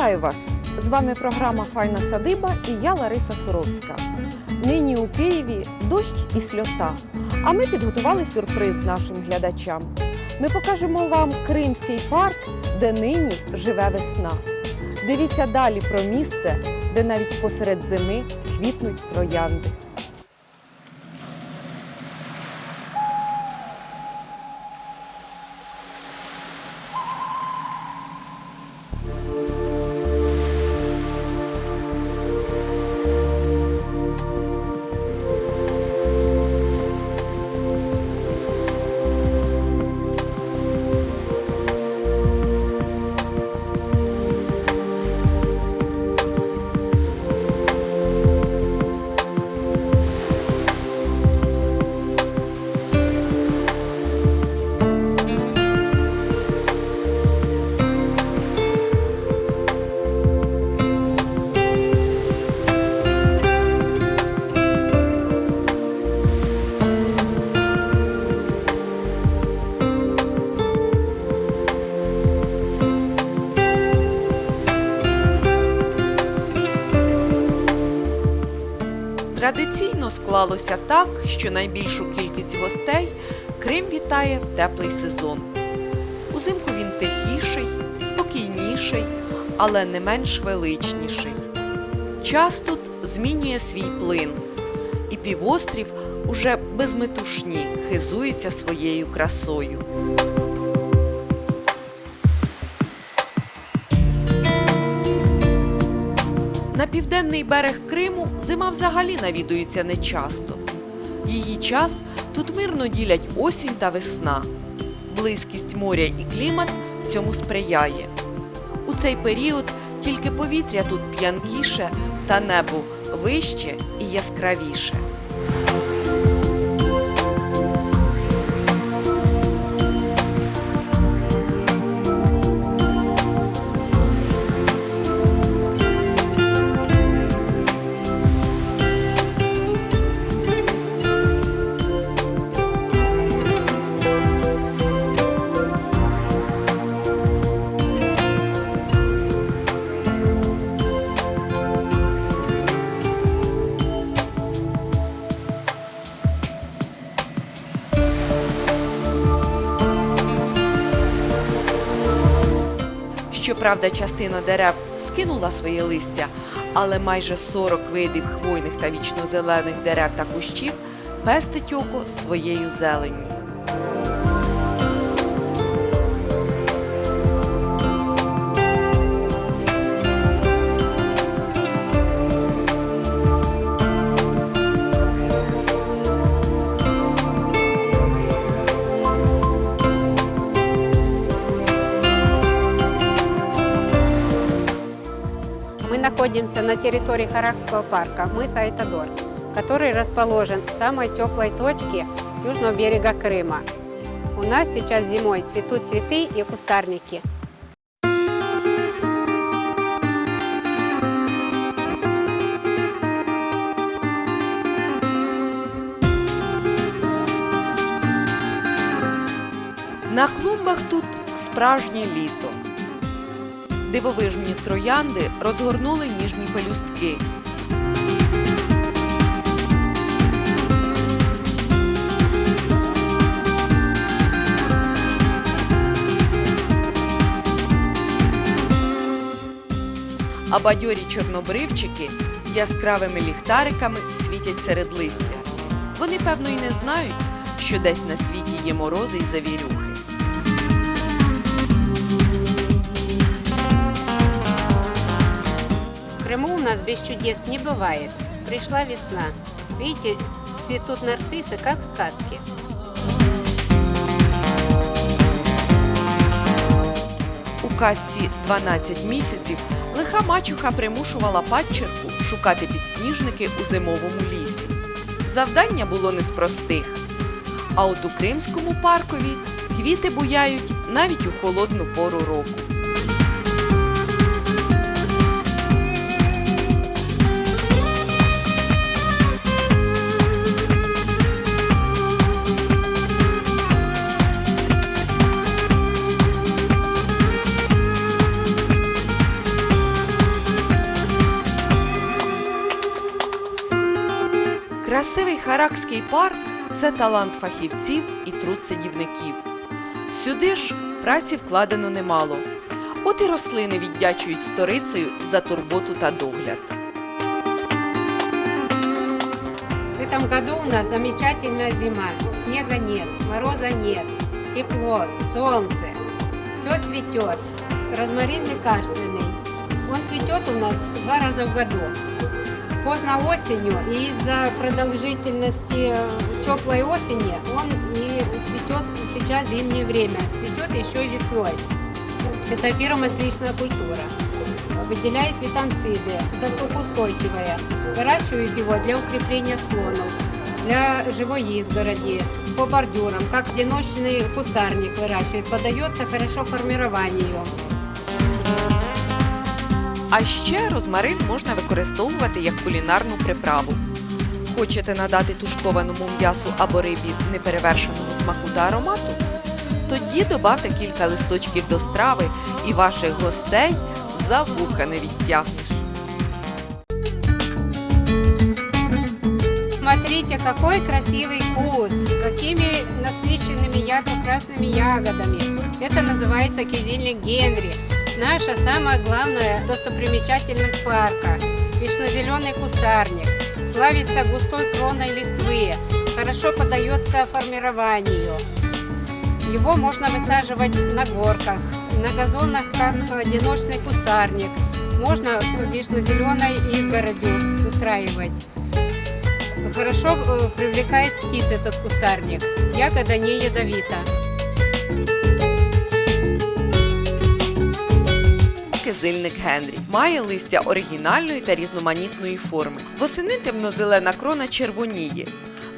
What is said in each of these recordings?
Вітаю вас! З вами програма «Файна садиба» і я Лариса Суровська. Нині у Києві дощ і сльота, а ми підготували сюрприз нашим глядачам. Ми покажемо вам Кримський парк, де нині живе весна. Дивіться далі про місце, де навіть посеред зими квітнуть троянди. Традиційно склалося так, що найбільшу кількість гостей Крим вітає в теплий сезон. Узимку він тихіший, спокійніший, але не менш величніший. Час тут змінює свій плин, і півострів уже без метушні хизується своєю красою. На південний берег Криму зима взагалі навідується нечасто. Її час тут мирно ділять осінь та весна. Близькість моря і клімат цьому сприяє. У цей період тільки повітря тут п'янкіше та небо вище і яскравіше. Щоправда, частина дерев скинула своє листя, але майже 40 видів хвойних та вічнозелених дерев та кущів пестить око своєю зеленню. Мы находимся на территории Харакского парка, мыса Айтадор, который расположен в самой теплой точке южного берега Крыма. У нас сейчас зимой цветут цветы и кустарники. На клумбах тут справжнє літо. Дивовижні троянди розгорнули ніжні пелюстки. А бадьорі чорнобривчики яскравими ліхтариками світять серед листя. Вони, певно, й не знають, що десь на світі є морози й завірюхи. В Крыму у нас без чудес не бывает. Пришла весна. Видите, цветут нарциссы, как в сказке. У казці «12 місяців» лиха мачуха примушувала падчерку шукати підсніжники у зимовому лісі. Завдання було не з простих. А от у Кримському паркові квіти буяють навіть у холодну пору року. Красивий Харакський парк – це талант фахівців і труд садівників. Сюди ж праці вкладено немало. От і рослини віддячують сторицею за турботу та догляд. В этом году у нас замечательная зима. Снега нет, мороза нет, тепло, солнце. Все цветет. Розмарин лекарственный. Он цветет у нас 2 раза в году. Поздно осенью, и из-за продолжительности теплой осени он и цветет сейчас зимнее время. Цветет еще и весной. Это фиромасличная культура. Выделяет фитонциды, засухоустойчивая. Выращивают его для укрепления склонов, для живой изгороди, по бордюрам, как одиночный кустарник выращивают. Подается хорошо формированию. А ще розмарин можна використовувати як кулінарну приправу. Хочете надати тушкованому м'ясу або рибі неперевершеного смаку та аромату? Тоді добавте кілька листочків до страви і ваших гостей за вуха не відтягнеш. Смотрите, какой красивый куст, какими насыщенными ярко-красными ягодами. Это называется кизильник Генри. Наша самая главная достопримечательность парка. Вечно-зеленый кустарник. Славится густой кроной листвы. Хорошо поддается формированию. Его можно высаживать на горках, на газонах, как одиночный кустарник. Можно вечно-зеленой изгородью устраивать. Хорошо привлекает птиц этот кустарник. Ягода не ядовита. Кизильник Генрі має листя оригінальної та різноманітної форми. Восени темно-зелена крона червоніє.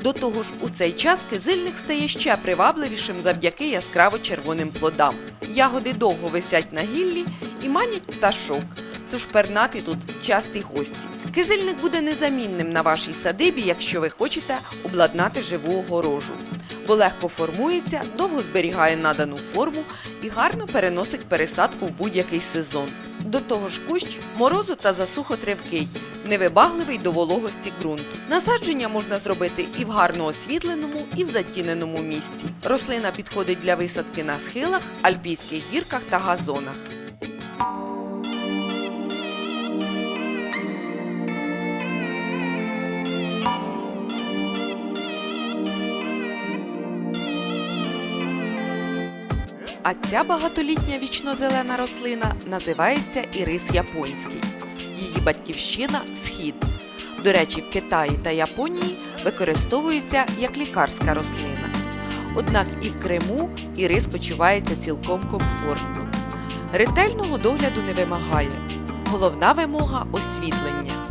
До того ж, у цей час кизильник стає ще привабливішим завдяки яскраво-червоним плодам. Ягоди довго висять на гіллі і манять пташок, тож пернати тут часті гості. Кизильник буде незамінним на вашій садибі, якщо ви хочете обладнати живу огорожу, бо легко формується, довго зберігає надану форму і гарно переносить пересадку в будь-який сезон. До того ж кущ морозу та засухотривкий, невибагливий до вологості ґрунту. Насадження можна зробити і в гарно освітленому, і в затіненому місці. Рослина підходить для висадки на схилах, альпійських гірках та газонах. А ця багатолітня вічнозелена рослина називається ірис японський. Її батьківщина – схід. До речі, в Китаї та Японії використовується як лікарська рослина. Однак і в Криму ірис почувається цілком комфортно. Ретельного догляду не вимагає. Головна вимога – освітлення.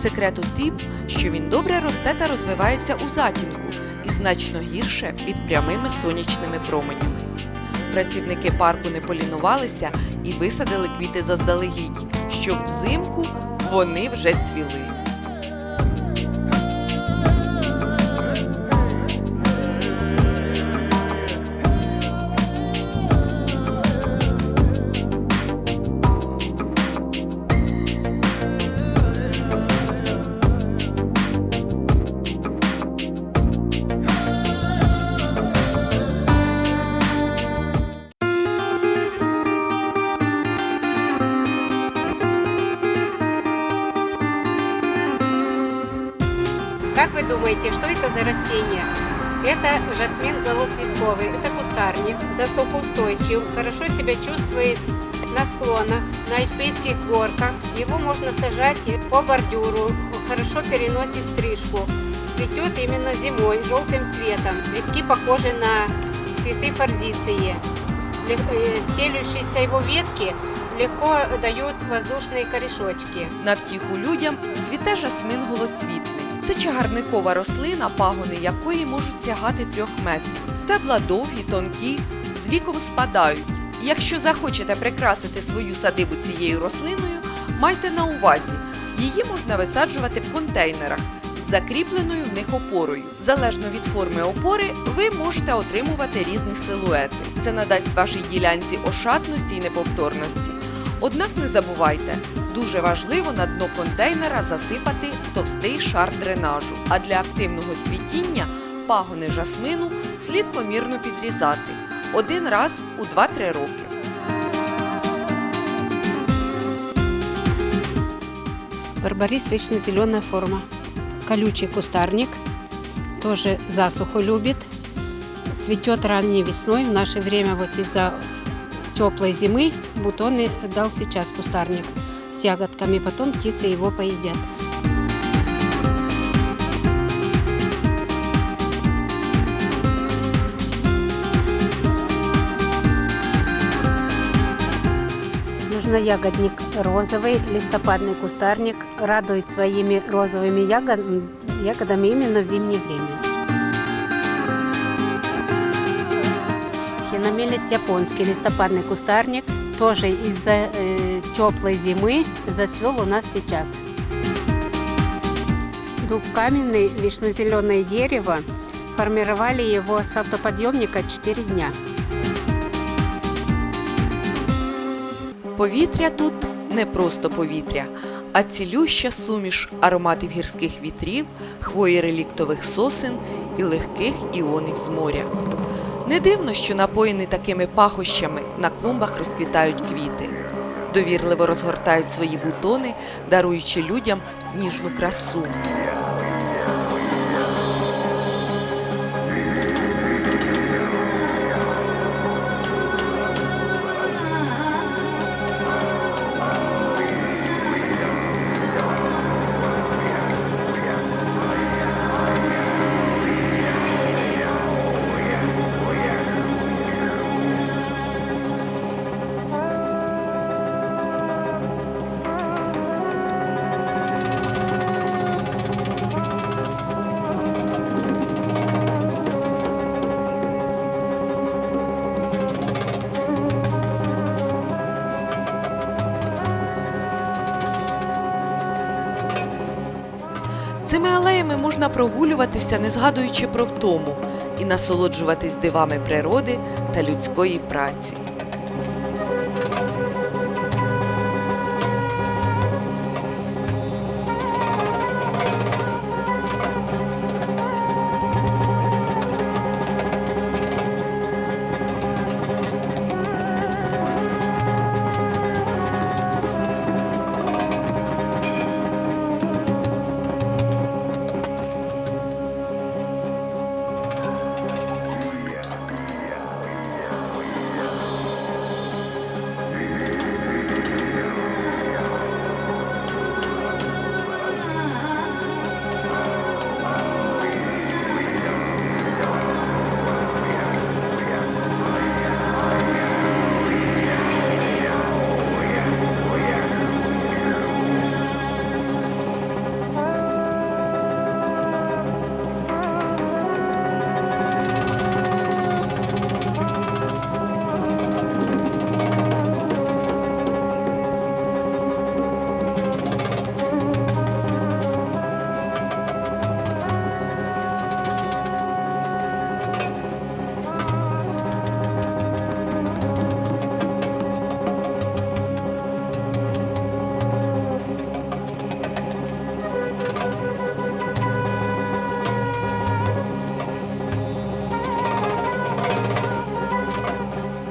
Секрет у тім, що він добре росте та розвивається у затінку і значно гірше під прямими сонячними променями. Працівники парку не полінувалися і висадили квіти заздалегідь, щоб взимку вони вже цвіли. Как вы думаете, что это за растение? Это жасмин голоцветковый, это кустарник, засухоустойчив, хорошо себя чувствует на склонах, на альпийских горках. Его можно сажать по бордюру, хорошо переносит стрижку. Цветет именно зимой, желтым цветом. Цветки похожи на цветы форзиции. Стелющиеся его ветки легко дают воздушные корешочки. На втіху людям цвіте жасмин голоцвітний. Це чагарникова рослина, пагони якої можуть сягати 3 метрів. Стебла довгі, тонкі, з віком спадають. Якщо захочете прикрасити свою садибу цією рослиною, майте на увазі, її можна висаджувати в контейнерах з закріпленою в них опорою. Залежно від форми опори, ви можете отримувати різні силуети. Це надасть вашій ділянці ошатності і неповторності. Однак не забувайте, Дуже важливо на дно контейнера засипати товстий шар дренажу, а для активного цвітіння пагони жасмину слід помірно підрізати один раз у 2-3 роки. Барбарис вечно-зеленая форма. Колючий кустарник, тоже засуху любит. Цветет ранней весной. В наше время вот из-за теплой зимы бутоны дал сейчас кустарник с ягодками. Потом птицы его поедят. Ягодник розовый, листопадный кустарник радует своими розовыми ягодами именно в зимнее время. Хиномелис японский, листопадный кустарник, тоже из-за теплой зимы зацвел у нас сейчас. Дуб каменный, вечно-зеленое дерево, формировали его с автоподъемника 4 дня. Повітря тут не просто повітря, а цілюща суміш ароматів гірських вітрів, хвої реліктових сосен і легких іонів з моря. Не дивно, що напоїні такими пахощами на клумбах розквітають квіти. Довірливо розгортають свої бутони, даруючи людям ніжну красу. Цими алеями можна прогулюватися, не згадуючи про втому, і насолоджуватись дивами природи та людської праці.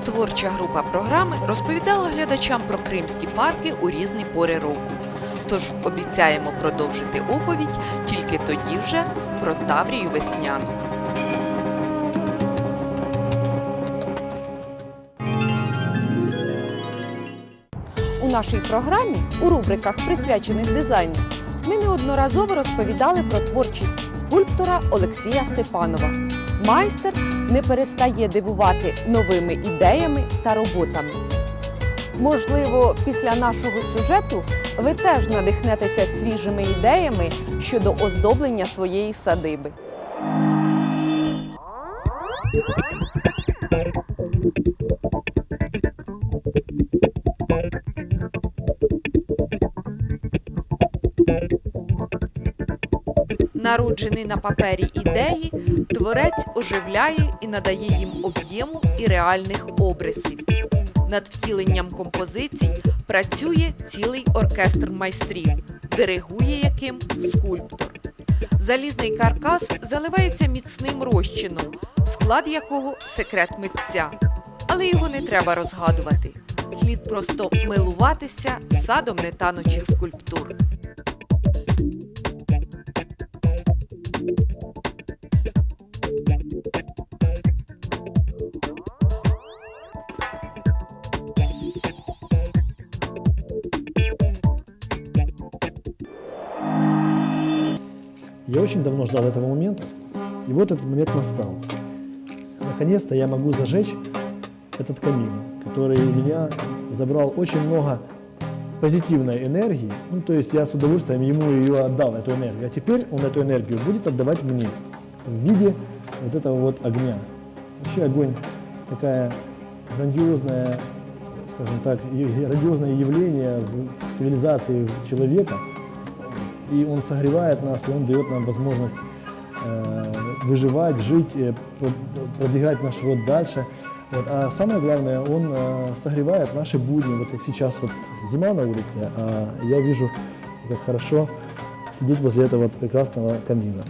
Творча група програми розповідала глядачам про кримські парки у різні пори року. Тож обіцяємо продовжити оповідь тільки тоді вже про Таврію весняну. У нашій програмі у рубриках, присвячених дизайну, ми неодноразово розповідали про творчість скульптора Олексія Степанова. Майстер не перестає дивувати новими ідеями та роботами. Можливо, після нашого сюжету ви теж надихнетеся свіжими ідеями щодо оздоблення своєї садиби. Народжений на папері ідеї, творець оживляє і надає їм об'єму і реальних образів. Над втіленням композицій Працює цілий оркестр майстрів, диригує яким скульптор. Залізний каркас заливається міцним розчином, склад якого – секрет митця. Але його не треба розгадувати. Слід просто милуватися садом нетанучих скульптур. Я очень давно ждал этого момента, и вот этот момент настал. Наконец-то я могу зажечь этот камин, который у меня забрал очень много позитивной энергии. Ну, то есть я с удовольствием ему ее отдал, эту энергию. А теперь он эту энергию будет отдавать мне в виде вот этого вот огня. Вообще огонь такая грандиозная, скажем так, грандиозное явление в цивилизации человека. И он согревает нас, и он дает нам возможность выживать, жить, продвигать наш род дальше. Вот. А самое главное, он согревает наши будни. Вот как сейчас вот зима на улице, а я вижу, как хорошо сидеть возле этого прекрасного камина.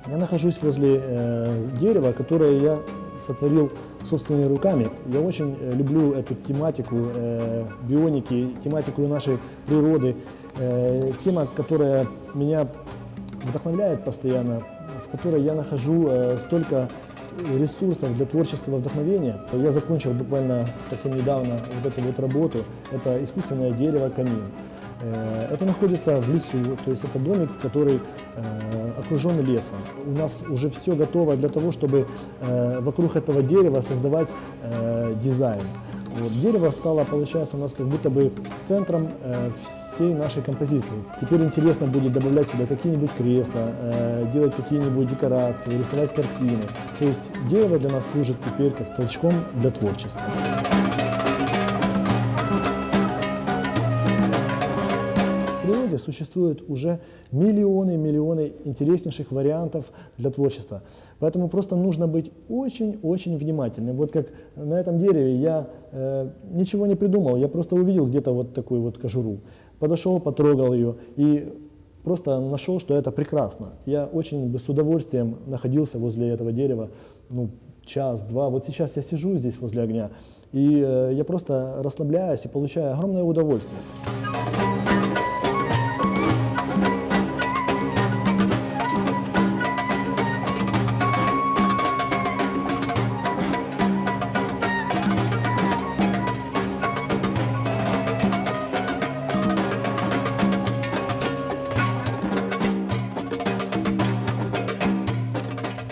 Я нахожусь возле дерева, которое я сотворил собственными руками. Я очень люблю эту тематику бионики, тематику нашей природы, тема, которая меня вдохновляет постоянно, в которой я нахожу столько ресурсов для творческого вдохновения. Я закончил буквально совсем недавно вот эту вот работу. Это искусственное дерево камин. Это находится в лесу, то есть это домик, который окружен лесом. У нас уже все готово для того, чтобы вокруг этого дерева создавать дизайн. Вот. Дерево стало, получается, у нас как будто бы центром всей нашей композиции. Теперь интересно будет добавлять сюда какие-нибудь кресла, делать какие-нибудь декорации, рисовать картины. То есть дерево для нас служит теперь как толчком для творчества. В природе существует уже миллионы интереснейших вариантов для творчества. Поэтому просто нужно быть очень внимательным. Вот как на этом дереве я ничего не придумал, я просто увидел где-то вот такую вот кожуру. Подошел, потрогал ее и просто нашел, что это прекрасно. Я очень бы с удовольствием находился возле этого дерева, ну, час-два. Вот сейчас я сижу здесь возле огня, и я просто расслабляюсь и получаю огромное удовольствие.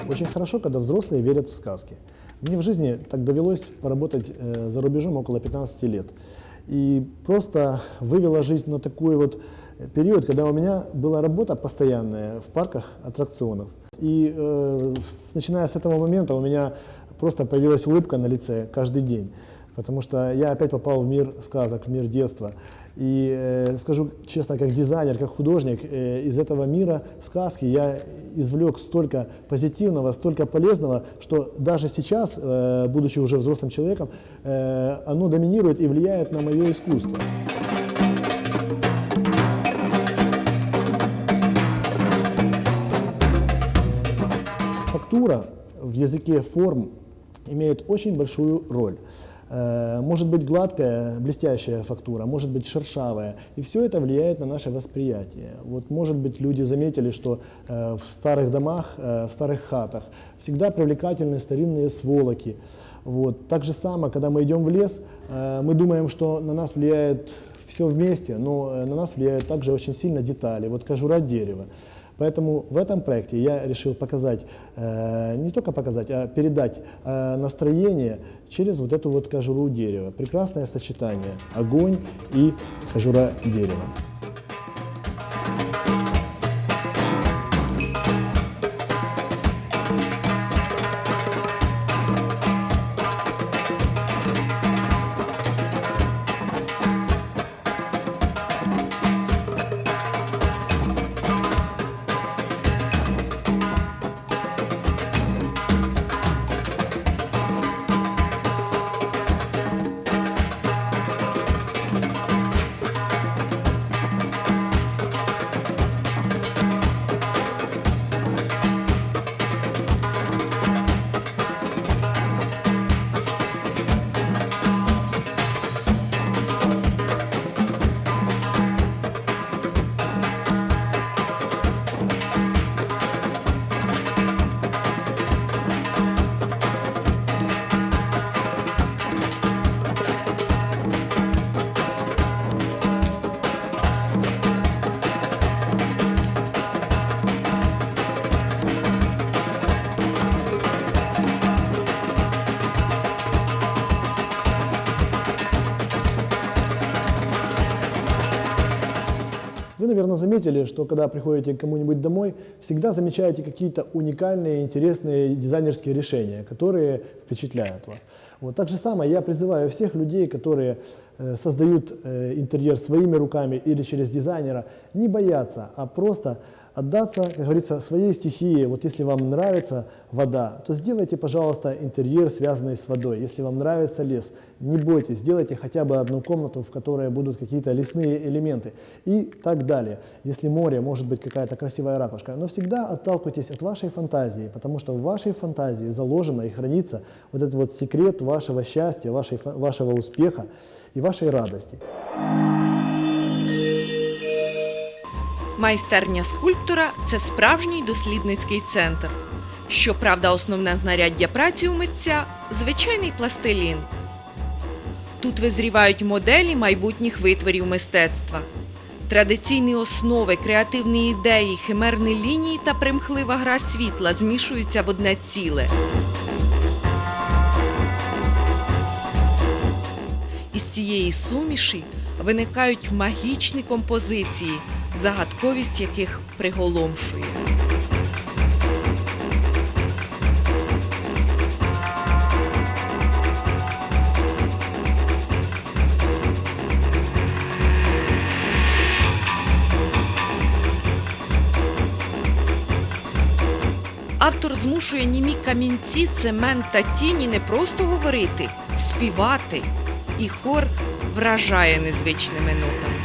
Очень хорошо, когда взрослые верят в сказки. Мне в жизни так довелось поработать за рубежом около 15 лет. И просто вывела жизнь на такой вот период, когда у меня была работа постоянная в парках аттракционов. И начиная с этого момента у меня просто появилась улыбка на лице каждый день. Потому что я опять попал в мир сказок, в мир детства. И скажу честно, как дизайнер, как художник, из этого мира сказки я извлек столько позитивного, столько полезного, что даже сейчас, будучи уже взрослым человеком, оно доминирует и влияет на мое искусство. Фактура в языке форм имеет очень большую роль. может быть гладкая, блестящая фактура, может быть шершавая. И все это влияет на наше восприятие. Вот, может быть, люди заметили, что в старых домах, в старых хатах всегда привлекательны старинные сволоки. Вот. Так же самое, когда мы идем в лес, мы думаем, что на нас влияет все вместе, но на нас влияют также очень сильно детали, вот кожура дерева. Поэтому в этом проекте я решил показать, не только показать, а передать настроение через вот эту вот кожуру дерева. Прекрасное сочетание – огонь и кожура дерева. Вы, наверное, заметили, что когда приходите к кому-нибудь домой, всегда замечаете какие-то уникальные, интересные дизайнерские решения, которые впечатляют вас. Вот. Так же самое я призываю всех людей, которые создают интерьер своими руками или через дизайнера, не бояться, а просто отдаться, как говорится, своей стихии. Вот если вам нравится вода, то сделайте, пожалуйста, интерьер, связанный с водой. Если вам нравится лес, не бойтесь, сделайте хотя бы одну комнату, в которой будут какие-то лесные элементы и так далее. Если море, может быть какая-то красивая ракушка, но всегда отталкивайтесь от вашей фантазии, потому что в вашей фантазии заложено и хранится вот этот вот секрет вашего счастья, вашего успеха и вашей радости. Майстерня скульптора – це справжній дослідницький центр. Щоправда, основне знаряддя праці у митця – звичайний пластилін. Тут визрівають моделі майбутніх витворів мистецтва. Традиційні основи, креативні ідеї, химерні лінії та примхлива гра світла змішуються в одне ціле. Із цієї суміші виникають магічні композиції, загадковість яких приголомшує. Автор змушує німі камінці, цемент та тіні не просто говорити, співати. І хор вражає незвичними нотами.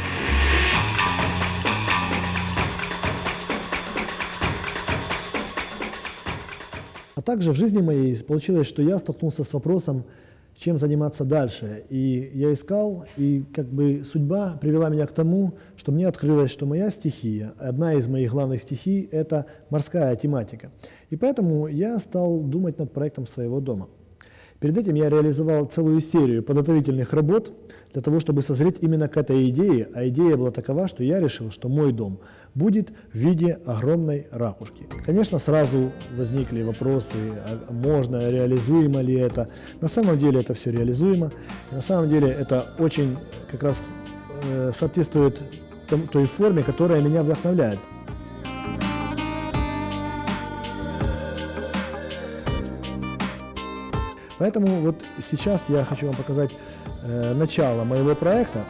А также в жизни моей получилось, что я столкнулся с вопросом, чем заниматься дальше. И я искал, и как бы судьба привела меня к тому, что мне открылось, что моя стихия, одна из моих главных стихий – это морская тематика. И поэтому я стал думать над проектом своего дома. Перед этим я реализовал целую серию подготовительных работ для того, чтобы созреть именно к этой идее. А идея была такова, что я решил, что мой дом будет в виде огромной ракушки. Конечно, сразу возникли вопросы, а можно, реализуемо ли это. На самом деле это все реализуемо. На самом деле это очень как раз соответствует той форме, которая меня вдохновляет. Поэтому вот сейчас я хочу вам показать начало моего проекта.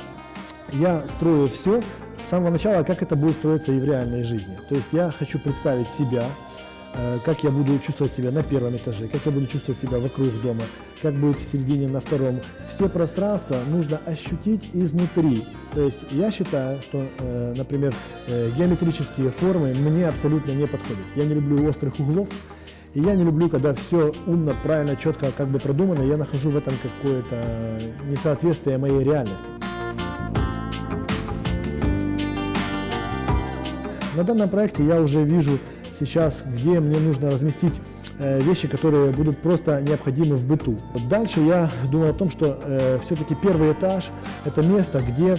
Я строю все с самого начала, как это будет строиться и в реальной жизни. То есть я хочу представить себя, как я буду чувствовать себя на первом этаже, как я буду чувствовать себя вокруг дома, как будет в середине, на втором. Все пространства нужно ощутить изнутри. То есть я считаю, что, например, геометрические формы мне абсолютно не подходят. Я не люблю острых углов. И я не люблю, когда все умно, правильно, четко как бы продумано, я нахожу в этом какое-то несоответствие моей реальности. На данном проекте я уже вижу сейчас, где мне нужно разместить вещи, которые будут просто необходимы в быту. Дальше я думаю о том, что все-таки первый этаж – это место, где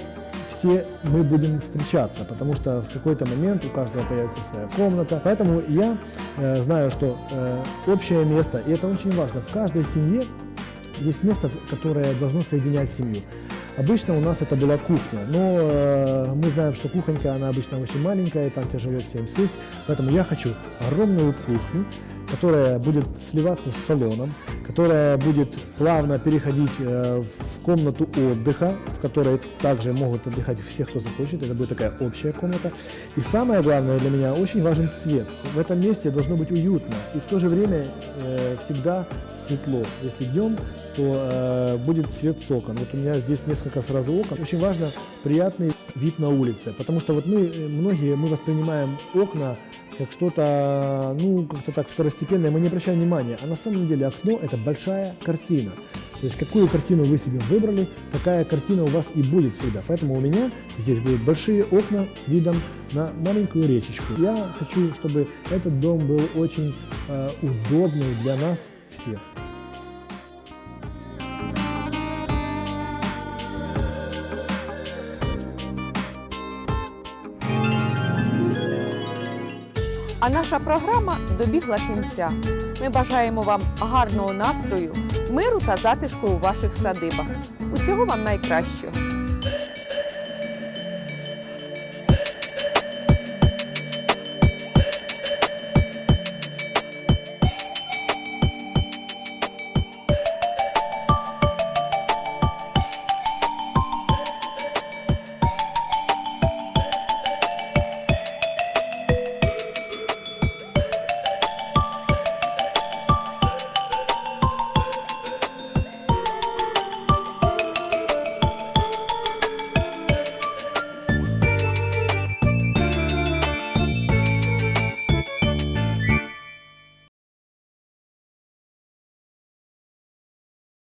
все мы будем встречаться, потому что в какой-то момент у каждого появится своя комната. Поэтому я знаю, что общее место, и это очень важно, в каждой семье есть место, которое должно соединять семью. Обычно у нас это была кухня, но мы знаем, что кухонька, она обычно очень маленькая, и там тяжело всем сесть. Поэтому я хочу огромную кухню, которая будет сливаться с салоном, которая будет плавно переходить в комнату отдыха, в которой также могут отдыхать все, кто захочет. Это будет такая общая комната. И самое главное для меня, очень важен свет. В этом месте должно быть уютно и в то же время всегда светло. Если днем, то будет свет с окон. Вот у меня здесь несколько сразу окон. Очень важно приятный вид на улице, потому что вот многие воспринимаем окна как что-то, как-то так второстепенное, мы не обращаем внимания. А на самом деле окно – это большая картина. То есть какую картину вы себе выбрали, такая картина у вас и будет всегда. Поэтому у меня здесь будут большие окна с видом на маленькую речечку. Я хочу, чтобы этот дом был очень удобный для нас всех. А наша програма добігла кінця. Ми бажаємо вам гарного настрою, миру та затишку у ваших садибах. Усього вам найкращого!